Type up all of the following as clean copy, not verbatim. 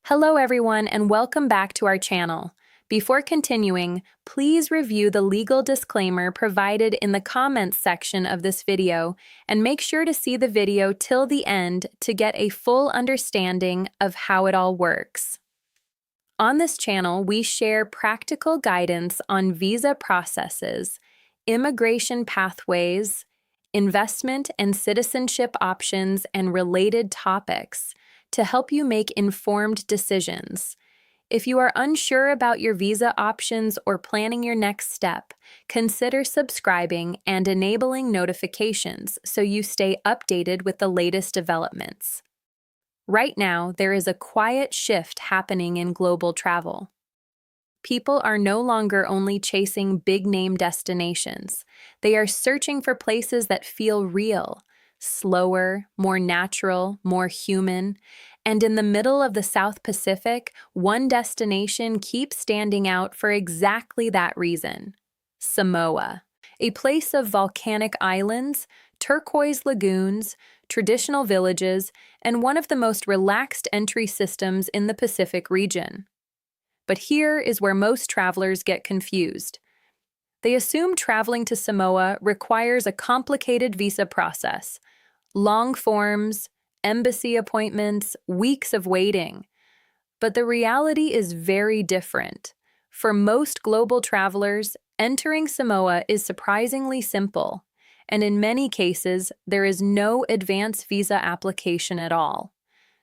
Hello everyone and welcome back to our channel. Before continuing, please review the legal disclaimer provided in the comments section of this video and make sure to see the video till the end to get a full understanding of how it all works. On this channel, we share practical guidance on visa processes, immigration pathways, investment and citizenship options, and related topics to help you make informed decisions. If you are unsure about your visa options or planning your next step, consider subscribing and enabling notifications so you stay updated with the latest developments. Right now, there is a quiet shift happening in global travel. People are no longer only chasing big-name destinations. They are searching for places that feel real, slower, more natural, more human. And in the middle of the South Pacific, one destination keeps standing out for exactly that reason: Samoa, a place of volcanic islands, turquoise lagoons, traditional villages, and one of the most relaxed entry systems in the Pacific region. But here is where most travelers get confused. They assume traveling to Samoa requires a complicated visa process, long forms, embassy appointments, weeks of waiting. But the reality is very different. For most global travelers, entering Samoa is surprisingly simple, and in many cases, there is no advance visa application at all.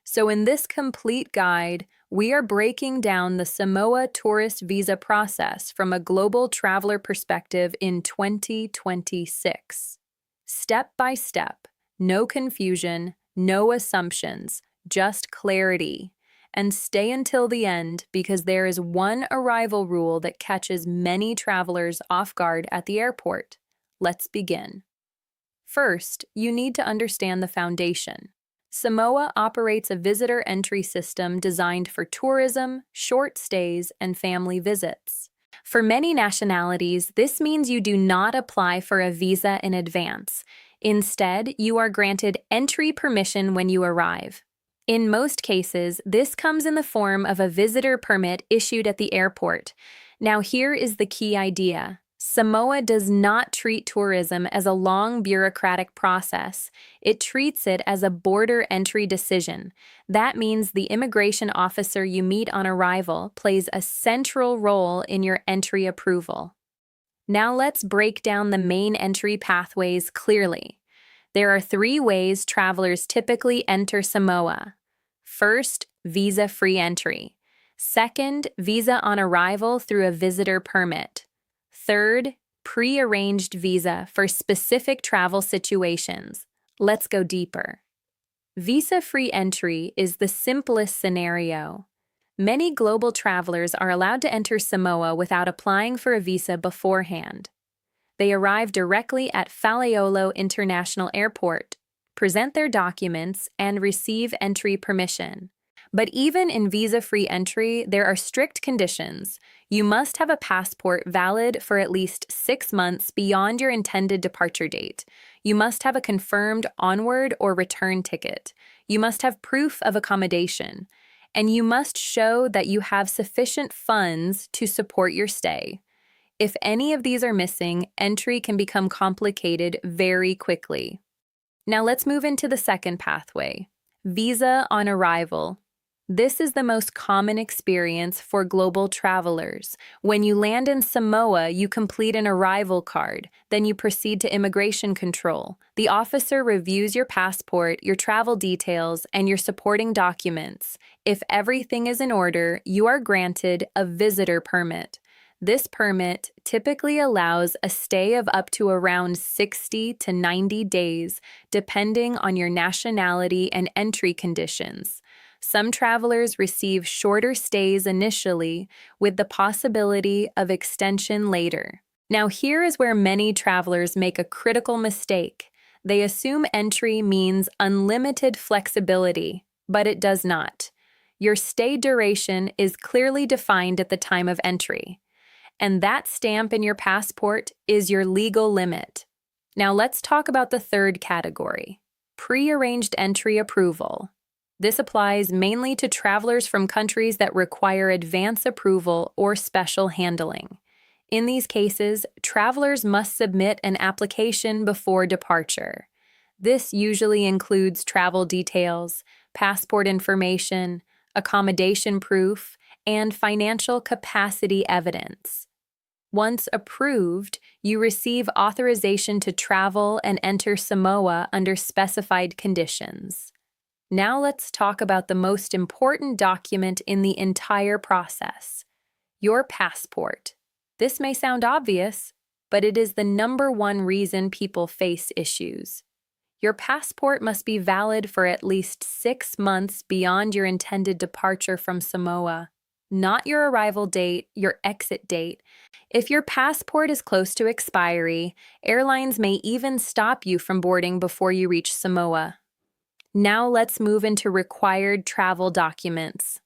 So in this complete guide, we are breaking down the Samoa tourist visa process from a global traveler perspective in 2026. Step by step, no confusion, no assumptions, just clarity. And stay until the end because there is one arrival rule that catches many travelers off guard at the airport. Let's begin. First, you need to understand the foundation. Samoa operates a visitor entry system designed for tourism, short stays, and family visits. For many nationalities, this means you do not apply for a visa in advance. Instead, you are granted entry permission when you arrive. In most cases, this comes in the form of a visitor permit issued at the airport. Now, here is the key idea. Samoa does not treat tourism as a long bureaucratic process. It treats it as a border entry decision. That means the immigration officer you meet on arrival plays a central role in your entry approval. Now let's break down the main entry pathways clearly. There are 3 ways travelers typically enter Samoa. First, visa-free entry. Second, visa on arrival through a visitor permit. Third, pre-arranged visa for specific travel situations. Let's go deeper. Visa-free entry is the simplest scenario. Many global travelers are allowed to enter Samoa without applying for a visa beforehand. They arrive directly at Faleolo International Airport, present their documents, and receive entry permission. But even in visa-free entry, there are strict conditions. You must have a passport valid for at least 6 months beyond your intended departure date. You must have a confirmed onward or return ticket. You must have proof of accommodation. And you must show that you have sufficient funds to support your stay. If any of these are missing, entry can become complicated very quickly. Now let's move into the second pathway, visa on arrival. This is the most common experience for global travelers. When you land in Samoa, you complete an arrival card. Then you proceed to immigration control. The officer reviews your passport, your travel details, and your supporting documents. If everything is in order, you are granted a visitor permit. This permit typically allows a stay of up to around 60 to 90 days, depending on your nationality and entry conditions. Some travelers receive shorter stays initially, with the possibility of extension later. Now, here is where many travelers make a critical mistake. They assume entry means unlimited flexibility, but it does not. Your stay duration is clearly defined at the time of entry, and that stamp in your passport is your legal limit. Now, let's talk about the third category, pre-arranged entry approval. This applies mainly to travelers from countries that require advance approval or special handling. In these cases, travelers must submit an application before departure. This usually includes travel details, passport information, accommodation proof, and financial capacity evidence. Once approved, you receive authorization to travel and enter Samoa under specified conditions. Now let's talk about the most important document in the entire process: your passport. This may sound obvious, but it is the #1 reason people face issues. Your passport must be valid for at least 6 months beyond your intended departure from Samoa, not your arrival date, your exit date. If your passport is close to expiry, airlines may even stop you from boarding before you reach Samoa. Now let's move into required travel documents.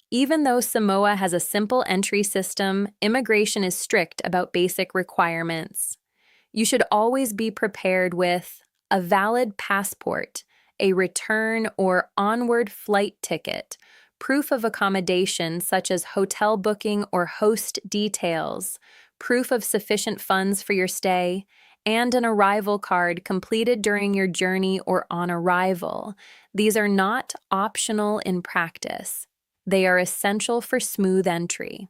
Even though Samoa has a simple entry system, immigration is strict about basic requirements. You should always be prepared with a valid passport, a return or onward flight ticket, proof of accommodation such as hotel booking or host details, proof of sufficient funds for your stay, and an arrival card completed during your journey or on arrival. These are not optional in practice. They are essential for smooth entry.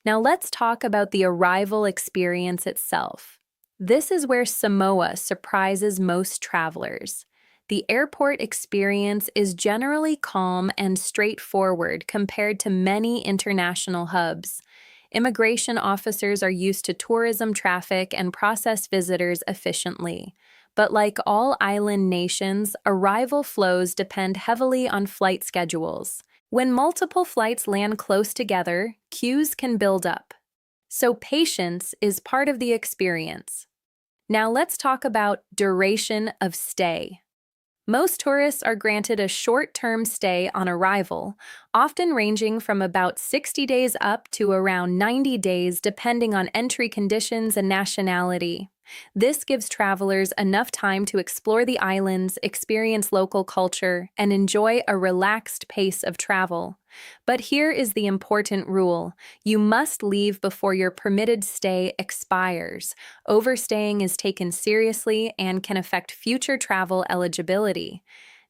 Now let's talk about the arrival experience itself. This is where Samoa surprises most travelers. The airport experience is generally calm and straightforward compared to many international hubs. Immigration officers are used to tourism traffic and process visitors efficiently. But like all island nations, arrival flows depend heavily on flight schedules. When multiple flights land close together, queues can build up. So patience is part of the experience. Now let's talk about duration of stay. Most tourists are granted a short-term stay on arrival, often ranging from about 60 days up to around 90 days depending on entry conditions and nationality. This gives travelers enough time to explore the islands, experience local culture, and enjoy a relaxed pace of travel. But here is the important rule: you must leave before your permitted stay expires. Overstaying is taken seriously and can affect future travel eligibility.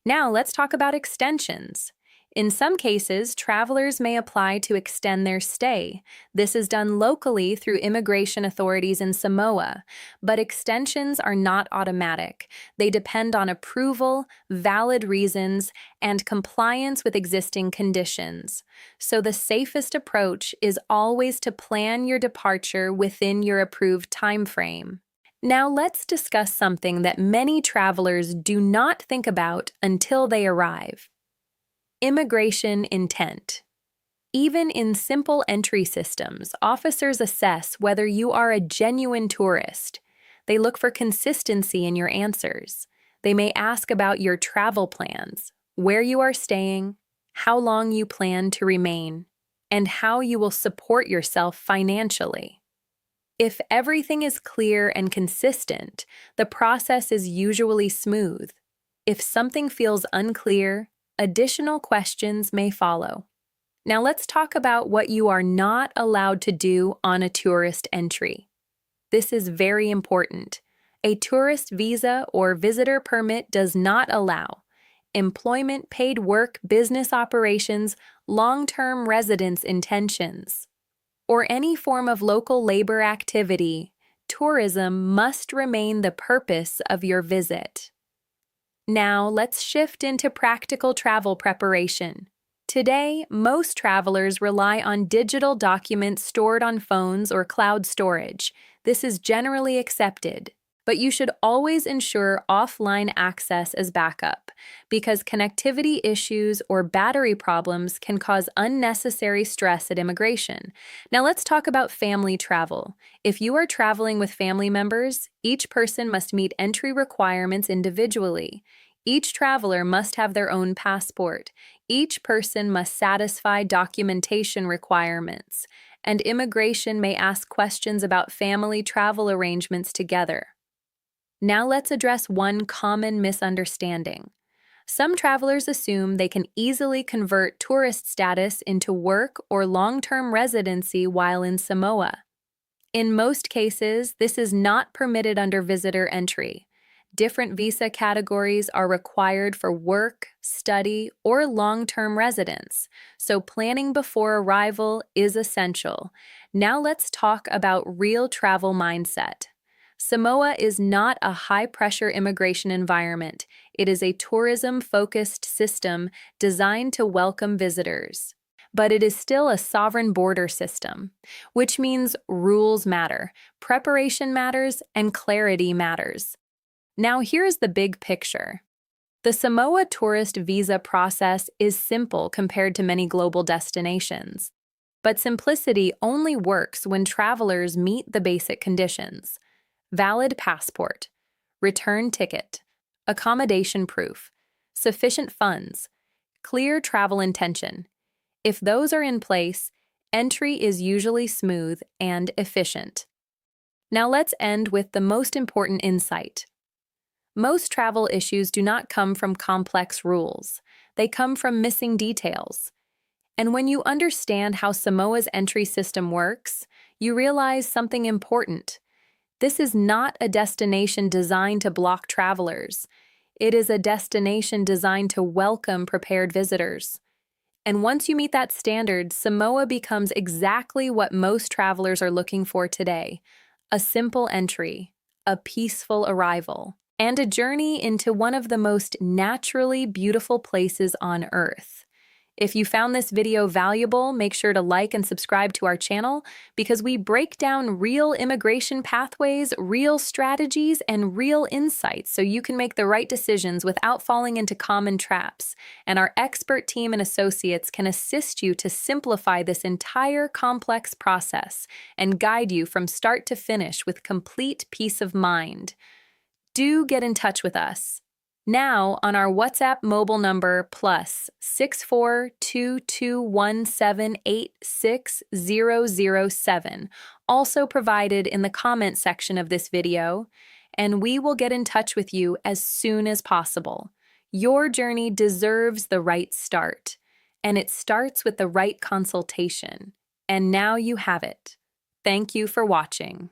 Now let's talk about extensions. In some cases, travelers may apply to extend their stay. This is done locally through immigration authorities in Samoa, but extensions are not automatic. They depend on approval, valid reasons, and compliance with existing conditions. So the safest approach is always to plan your departure within your approved timeframe. Now let's discuss something that many travelers do not think about until they arrive: immigration intent. Even in simple entry systems, officers assess whether you are a genuine tourist. They look for consistency in your answers. They may ask about your travel plans, where you are staying, how long you plan to remain, and how you will support yourself financially. If everything is clear and consistent, the process is usually smooth. If something feels unclear, additional questions may follow. Now let's talk about what you are not allowed to do on a tourist entry. This is very important. A tourist visa or visitor permit does not allow employment, paid work, business operations, long-term residence intentions, or any form of local labor activity. Tourism must remain the purpose of your visit. Now, let's shift into practical travel preparation. Today, most travelers rely on digital documents stored on phones or cloud storage. This is generally accepted, but you should always ensure offline access as backup, because connectivity issues or battery problems can cause unnecessary stress at immigration. Now let's talk about family travel. If you are traveling with family members, each person must meet entry requirements individually. Each traveler must have their own passport. Each person must satisfy documentation requirements, and immigration may ask questions about family travel arrangements together. Now let's address one common misunderstanding. Some travelers assume they can easily convert tourist status into work or long-term residency while in Samoa. In most cases, this is not permitted under visitor entry. Different visa categories are required for work, study, or long-term residence, so planning before arrival is essential. Now let's talk about real travel mindset. Samoa is not a high-pressure immigration environment. It is a tourism-focused system designed to welcome visitors. But it is still a sovereign border system, which means rules matter, preparation matters, and clarity matters. Now here's the big picture. The Samoa tourist visa process is simple compared to many global destinations. But simplicity only works when travelers meet the basic conditions: valid passport, return ticket, accommodation proof, sufficient funds, clear travel intention. If those are in place, entry is usually smooth and efficient. Now let's end with the most important insight. Most travel issues do not come from complex rules. They come from missing details. And when you understand how Samoa's entry system works, you realize something important. This is not a destination designed to block travelers. It is a destination designed to welcome prepared visitors. And once you meet that standard, Samoa becomes exactly what most travelers are looking for today: a simple entry, a peaceful arrival, and a journey into one of the most naturally beautiful places on Earth. If you found this video valuable, make sure to like and subscribe to our channel, because we break down real immigration pathways, real strategies, and real insights so you can make the right decisions without falling into common traps. And our expert team and associates can assist you to simplify this entire complex process and guide you from start to finish with complete peace of mind. Do get in touch with us now on our WhatsApp mobile number +642217860007, also provided in the comment section of this video, and we will get in touch with you as soon as possible. Your journey deserves the right start, and it starts with the right consultation. And now you have it. Thank you for watching.